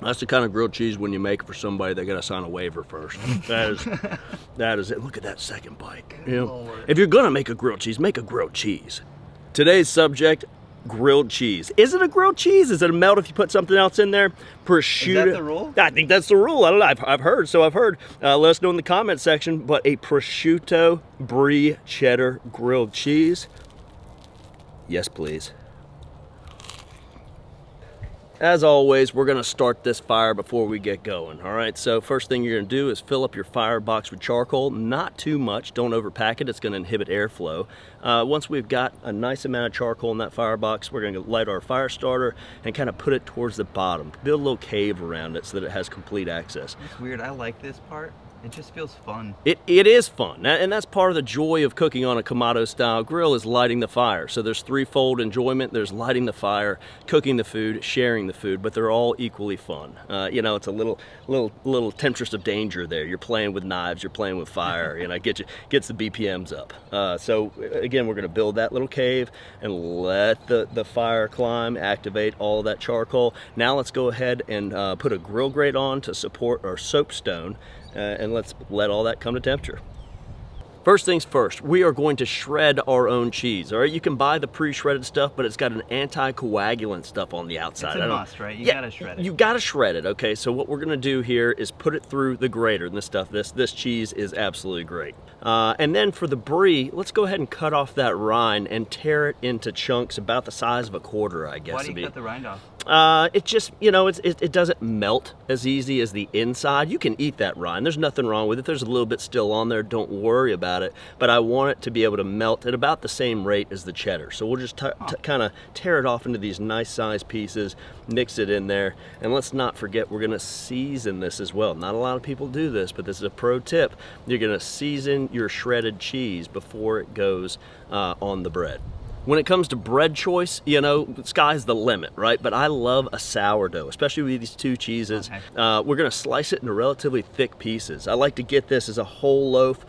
That's the kind of grilled cheese when you make it for somebody, they got to sign a waiver first. That is it. Look at that second bite. You know, if you're going to make a grilled cheese, make a grilled cheese. Today's subject, grilled cheese. Is it a grilled cheese? Is it a melt if you put something else in there? Prosciutto. Is that the rule? I think that's the rule. I don't know. I've heard. Let us know in the comment section. But a prosciutto brie cheddar grilled cheese. Yes, please. As always, we're gonna start this fire before we get going, all right? So first thing you're gonna do is fill up your firebox with charcoal, not too much, don't overpack it, it's gonna inhibit airflow. Once we've got a nice amount of charcoal in that firebox, we're gonna light our fire starter and kind of put it towards the bottom. Build a little cave around it so that it has complete access. It's weird, I like this part. It just feels fun. It is fun, and that's part of the joy of cooking on a Kamado style grill is lighting the fire. So there's threefold enjoyment. There's lighting the fire, cooking the food, sharing the food, but they're all equally fun. You know, it's a little temptress of danger there. You're playing with knives, you're playing with fire, you know, gets the BPMs up. So again, we're gonna build that little cave and let the fire climb, activate all that charcoal. Now let's go ahead and put a grill grate on to support our soapstone. And let's let all that come to temperature. First things first, we are going to shred our own cheese, all right? You can buy the pre-shredded stuff, but it's got an anti-coagulant stuff on the outside. It's a must, right? You gotta shred it. You gotta shred it, okay? So what we're gonna do here is put it through the grater and this cheese is absolutely great. And then for the brie, let's go ahead and cut off that rind and tear it into chunks about the size of a quarter, I guess. Why do you cut the rind off? It just, you know, it doesn't melt as easy as the inside. You can eat that rind. There's nothing wrong with it. There's a little bit still on there. Don't worry about it. But I want it to be able to melt at about the same rate as the cheddar. So we'll just kind of tear it off into these nice sized pieces, mix it in there. And let's not forget, we're going to season this as well. Not a lot of people do this, but this is a pro tip. You're going to season your shredded cheese before it goes on the bread. When it comes to bread choice, you know, sky's the limit, right? But I love a sourdough, especially with these two cheeses. Okay. We're gonna slice it into relatively thick pieces. I like to get this as a whole loaf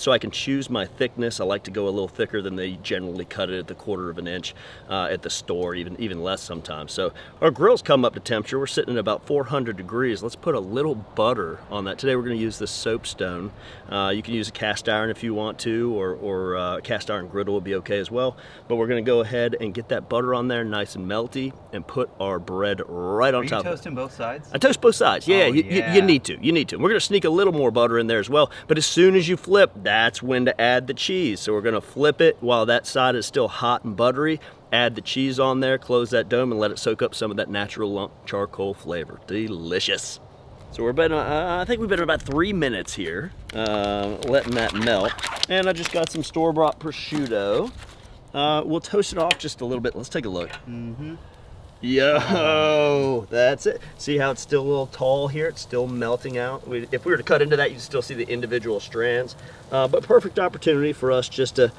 so I can choose my thickness. I like to go a little thicker than they generally cut it at the 1/4 of an inch at the store, even less sometimes. So our grills come up to temperature. We're sitting at about 400 degrees. Let's put a little butter on that. Today we're gonna use this soapstone. You can use a cast iron if you want to, or a cast iron griddle would be okay as well. But we're gonna go ahead and get that butter on there nice and melty and put our bread right on top of it. Are you toasting both sides? I toast both sides, yeah, you need to. We're gonna sneak a little more butter in there as well, but as soon as you flip, that's when to add the cheese. So we're gonna flip it while that side is still hot and buttery, add the cheese on there, close that dome and let it soak up some of that natural lump charcoal flavor. Delicious. So I think we've been about 3 minutes here, letting that melt. And I just got some store-bought prosciutto. We'll toast it off just a little bit. Let's take a look. Yo, that's it. See how it's still a little tall here? It's still melting out. If we were to cut into that, you'd still see the individual strands. But perfect opportunity for us just to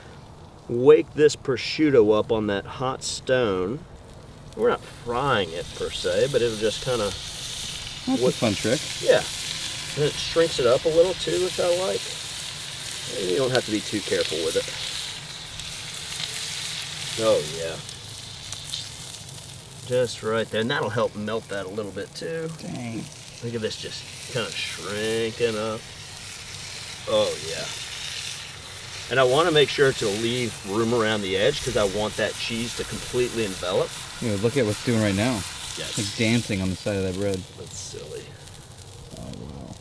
wake this prosciutto up on that hot stone. We're not frying it per se, but it'll just kind of... That's a fun trick. Yeah. And it shrinks it up a little too, which I like. And you don't have to be too careful with it. Oh yeah. Just right there. And that'll help melt that a little bit too. Dang. Look at this just kind of shrinking up. Oh yeah. And I want to make sure to leave room around the edge because I want that cheese to completely envelop. Yeah, look at what's it's doing right now. Yes. It's like dancing on the side of that bread. That's silly. Oh wow.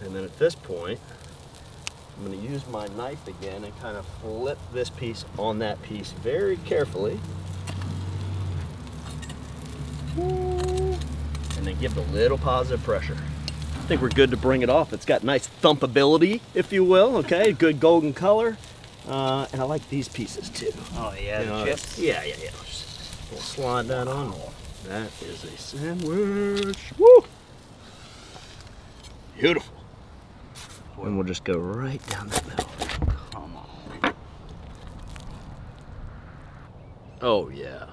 And then at this point, I'm going to use my knife again and kind of flip this piece on that piece very carefully. And then give it a little positive pressure. I think we're good to bring it off. It's got nice thumpability, if you will, okay? Good golden color. And I like these pieces too. Oh yeah, the chips? Yeah. Just we'll slide that on. That is a sandwich. Woo! Beautiful. And we'll just go right down the middle. Come on. Oh yeah,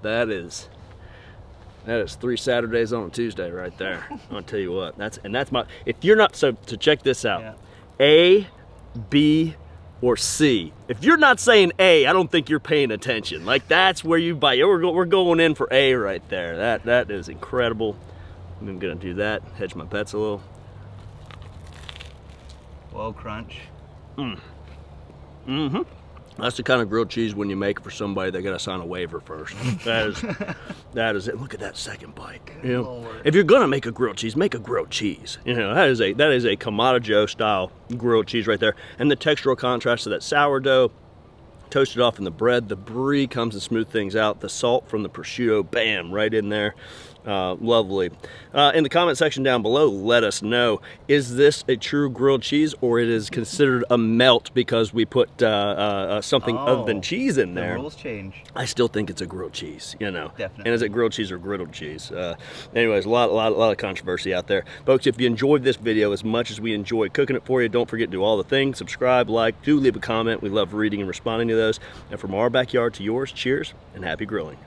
that is 3 Saturdays on a Tuesday right there. I'll tell you what. That's my. If you're not so to check this out, yeah. A, B, or C. If you're not saying A, I don't think you're paying attention. Like that's where you buy. We're going in for A right there. That is incredible. I'm gonna do that, hedge my bets a little. Whoa, crunch. Mm-hmm. That's the kind of grilled cheese when you make it for somebody, they gotta sign a waiver first. That is it. Look at that second bite. You know, Lord. if you're gonna make a grilled cheese, make a grilled cheese. You know, that is a Kamado Joe style grilled cheese right there. And the textural contrast to that sourdough, toasted off in the bread, the brie comes and smooth things out. The salt from the prosciutto, bam, right in there. Lovely. In the comment section down below, let us know, is this a true grilled cheese, or it is considered a melt because we put something other than cheese in there? The rules change. I still think it's a grilled cheese, you know. Definitely. And is it grilled cheese or griddled cheese? Anyways, a lot of controversy out there. Folks, if you enjoyed this video as much as we enjoyed cooking it for you, don't forget to do all the things. Subscribe, like, do leave a comment. We love reading and responding to those. And from our backyard to yours, cheers and happy grilling.